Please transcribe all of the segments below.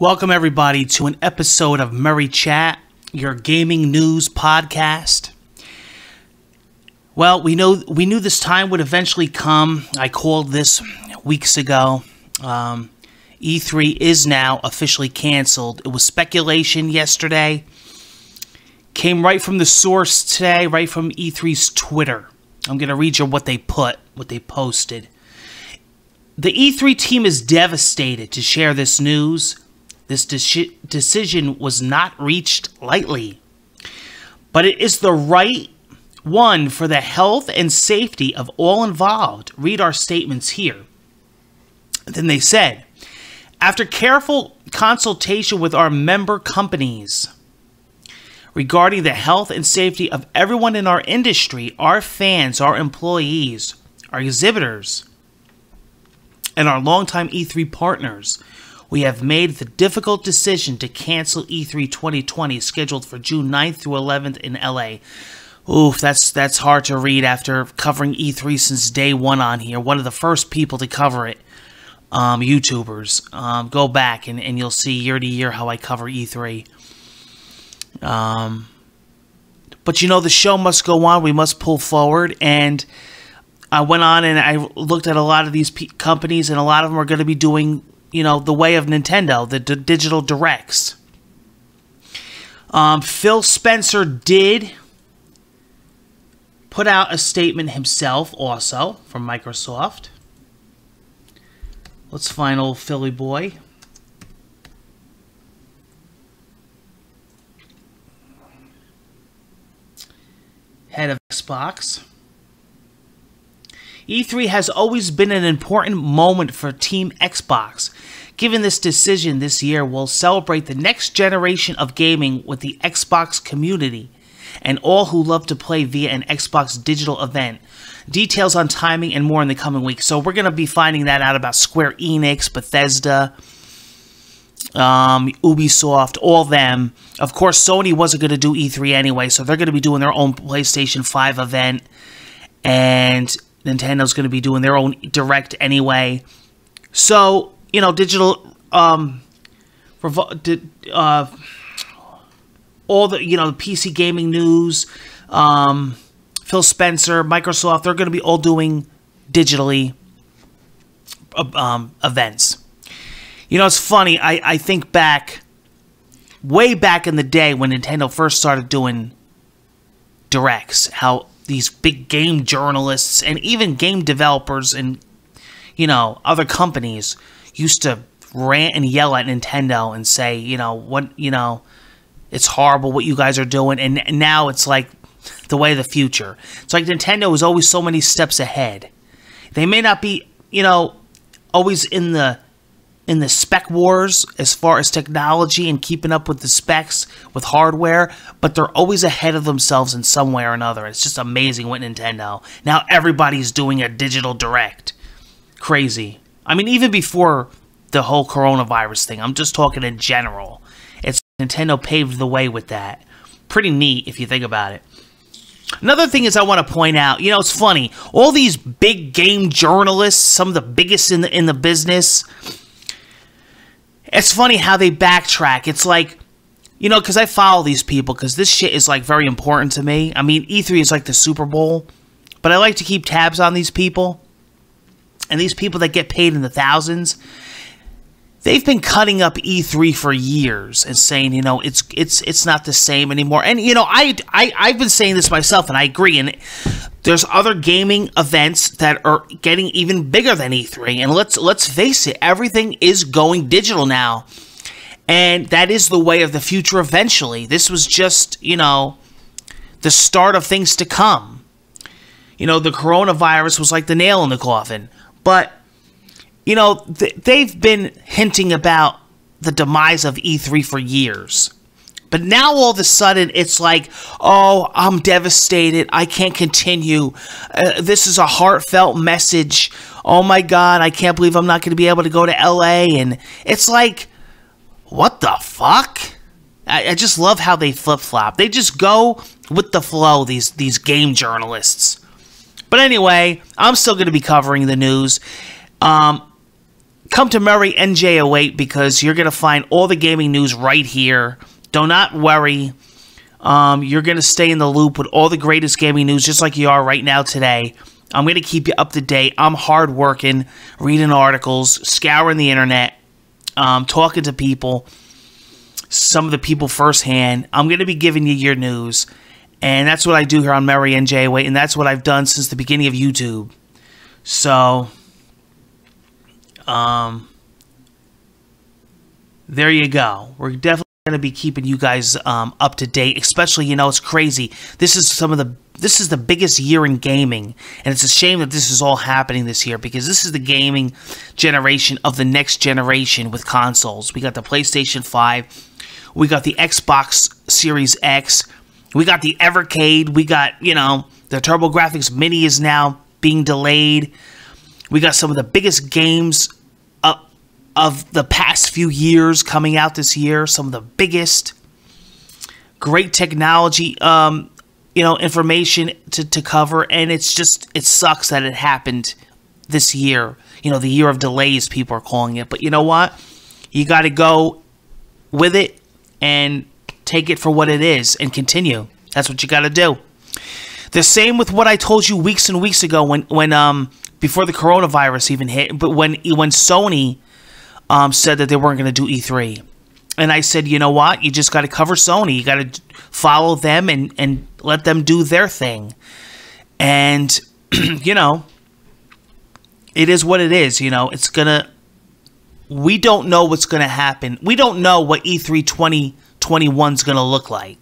Welcome everybody to an episode of Murray Chat, your gaming news podcast. Well, we knew this time would eventually come. I called this weeks ago. E3 is now officially canceled. It was speculation yesterday. Came right from the source today, right from E3's Twitter. I'm going to read you what they posted. The E3 team is devastated to share this news. This decision was not reached lightly, but it is the right one for the health and safety of all involved. Read our statements here. Then they said, after careful consultation with our member companies regarding the health and safety of everyone in our industry, our fans, our employees, our exhibitors, and our longtime E3 partners, we have made the difficult decision to cancel E3 2020, scheduled for June 9th through 11th in LA. Oof, that's hard to read after covering E3 since day one on here. One of the first people to cover it, YouTubers. Go back and you'll see year to year how I cover E3. But you know, the show must go on. We must pull forward. And I went on and I looked at a lot of these companies, and a lot of them are going to be doing, you know, the way of Nintendo, the digital directs. Phil Spencer did put out a statement himself also from Microsoft. Let's find old Philly boy. Head of Xbox. E3 has always been an important moment for Team Xbox. Given this decision this year, we'll celebrate the next generation of gaming with the Xbox community and all who love to play via an Xbox digital event. Details on timing and more in the coming weeks. So we're going to be finding that out about Square Enix, Bethesda, Ubisoft, all them. Of course, Sony wasn't going to do E3 anyway, so they're going to be doing their own PlayStation 5 event, and Nintendo's going to be doing their own direct anyway. So, you know, digital, all the, you know, the PC gaming news, Phil Spencer, Microsoft, they're going to be all doing digitally events. You know, it's funny, I think back, way back in the day when Nintendo first started doing directs, how these big game journalists and even game developers and, you know, other companies used to rant and yell at Nintendo and say, you know, what, you know, it's horrible what you guys are doing. And now it's like the way of the future. It's like Nintendo is always so many steps ahead. They may not be, you know, always in the spec wars as far as technology and keeping up with the specs with hardware, but they're always ahead of themselves in some way or another. It's just amazing with Nintendo. Now everybody's doing a digital direct. Crazy. I mean, even before the whole coronavirus thing, I'm just talking in general. It's Nintendo paved the way with that. Pretty neat if you think about it. Another thing is I want to point out, you know, it's funny. All these big game journalists, some of the biggest in the business, it's funny how they backtrack. It's like, you know, because I follow these people because this shit is, like, very important to me. I mean, E3 is like the Super Bowl, but I like to keep tabs on these people. And these people that get paid in the thousands, they've been cutting up E3 for years and saying, you know, it's not the same anymore. And, you know, I've been saying this myself, and I agree. And there's other gaming events that are getting even bigger than E3. And let's face it, everything is going digital now. And that is the way of the future eventually. This was just, you know, the start of things to come. You know, the coronavirus was like the nail in the coffin. But, you know, they've been hinting about the demise of E3 for years. But now all of a sudden it's like, oh, I'm devastated. I can't continue. This is a heartfelt message. Oh my God, I can't believe I'm not going to be able to go to LA. And it's like, what the fuck? I just love how they flip-flop. They just go with the flow, these game journalists. But anyway, I'm still going to be covering the news. come to Murray NJ08 because you're going to find all the gaming news right here. Do not worry. You're going to stay in the loop with all the greatest gaming news just like you are right now today. I'm going to keep you up to date. I'm hard working, reading articles, scouring the internet, talking to people, some of the people firsthand. I'm going to be giving you your news. And that's what I do here on Murray NJ08, and that's what I've done since the beginning of YouTube. So, there you go. We're definitely going to be keeping you guys up to date, especially, you know, it's crazy. This is the biggest year in gaming, and it's a shame that this is all happening this year because this is the gaming generation of the next generation with consoles. We got the PlayStation 5, we got the Xbox Series X, we got the Evercade. We got, you know, the TurboGrafx Mini is now being delayed. We got some of the biggest games of the past few years coming out this year. Some of the biggest. Great technology, you know, information to cover. And it's just, it sucks that it happened this year. You know, the year of delays, people are calling it. But you know what? You got to go with it and take it for what it is and continue. That's what you got to do. The same with what I told you weeks and weeks ago when before the coronavirus even hit, but when Sony said that they weren't going to do E3. And I said, you know what? You just got to cover Sony. You got to follow them and let them do their thing. And you know, it is what it is, you know. It's going to, we don't know what's going to happen. We don't know what E3 2021 is going to look like.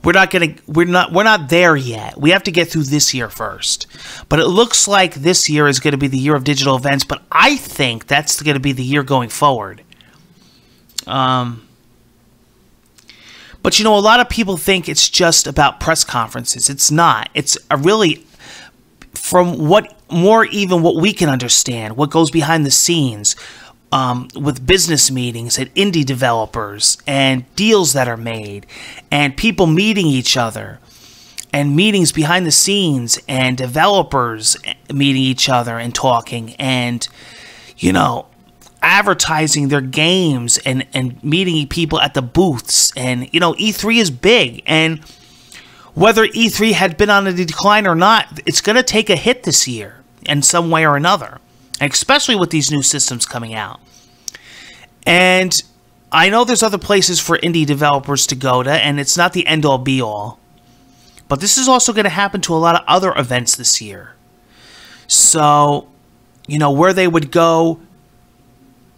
We're not there yet. We have to get through this year first. But it looks like this year is going to be the year of digital events, but I think that's going to be the year going forward. But you know, a lot of people think it's just about press conferences. It's not. It's a really, from what we can understand, what goes behind the scenes, with business meetings and indie developers and deals that are made and people meeting each other and meetings behind the scenes and developers meeting each other and talking and, you know, advertising their games and meeting people at the booths. And, you know, E3 is big, and whether E3 had been on a decline or not, it's going to take a hit this year in some way or another. Especially with these new systems coming out. And I know there's other places for indie developers to go to, and it's not the end-all be-all. But this is also going to happen to a lot of other events this year. So, you know, where they would go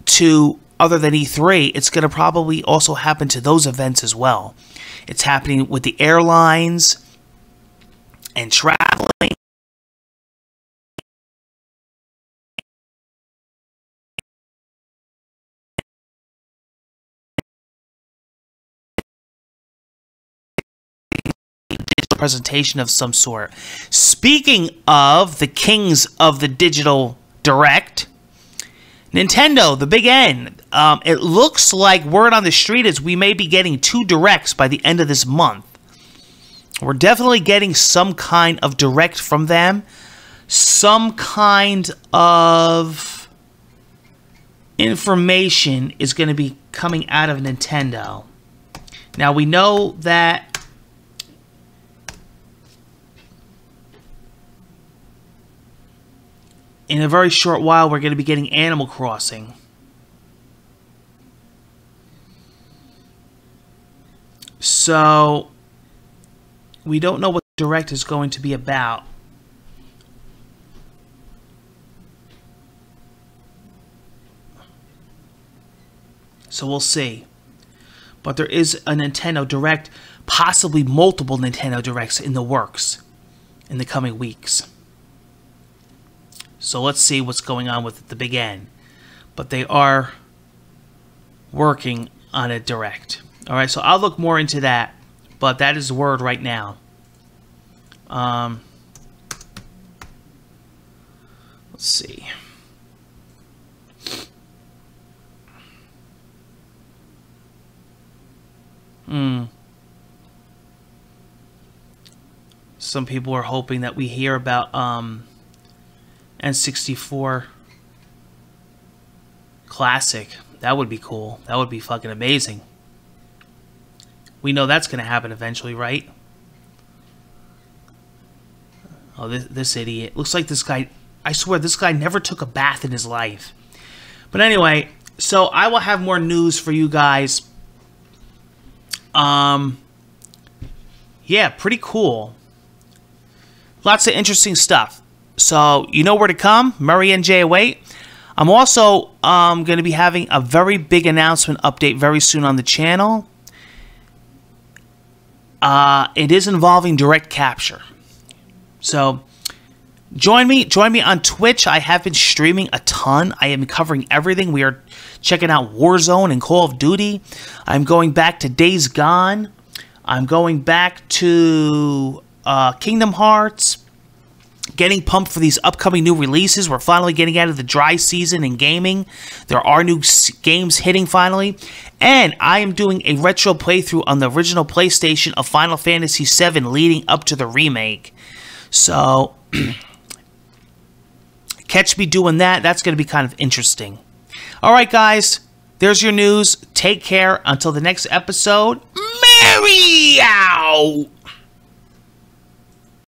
to other than E3, it's going to probably also happen to those events as well. It's happening with the airlines and traveling. Presentation of some sort. Speaking of the kings of the digital direct, Nintendo, the big N. It looks like word on the street is we may be getting 2 directs by the end of this month. We're definitely getting some kind of direct from them. Some kind of information is going to be coming out of Nintendo. Now, we know that in a very short while, we're going to be getting Animal Crossing. So, we don't know what the Direct is going to be about. So, we'll see. But there is a Nintendo Direct, possibly multiple Nintendo Directs in the works in the coming weeks. So let's see what's going on with the big N. But they are working on a direct. Alright, so I'll look more into that. But that is the word right now. Let's see. Some people are hoping that we hear about N64 Classic. That would be cool. That would be fucking amazing. We know that's going to happen eventually, right? Oh, this idiot. Looks like this guy... I swear, this guy never took a bath in his life. But anyway, so I will have more news for you guys. Yeah, pretty cool. Lots of interesting stuff. So, you know where to come. Murray and Jay await. I'm also going to be having a very big announcement update very soon on the channel. It is involving direct capture. So, join me on Twitch. I have been streaming a ton. I am covering everything. We are checking out Warzone and Call of Duty. I'm going back to Days Gone. I'm going back to Kingdom Hearts. Getting pumped for these upcoming new releases. We're finally getting out of the dry season in gaming. There are new games hitting finally. And I am doing a retro playthrough on the original PlayStation of Final Fantasy VII leading up to the remake. So, catch me doing that. That's going to be kind of interesting. Alright guys, there's your news. Take care until the next episode. Merry out!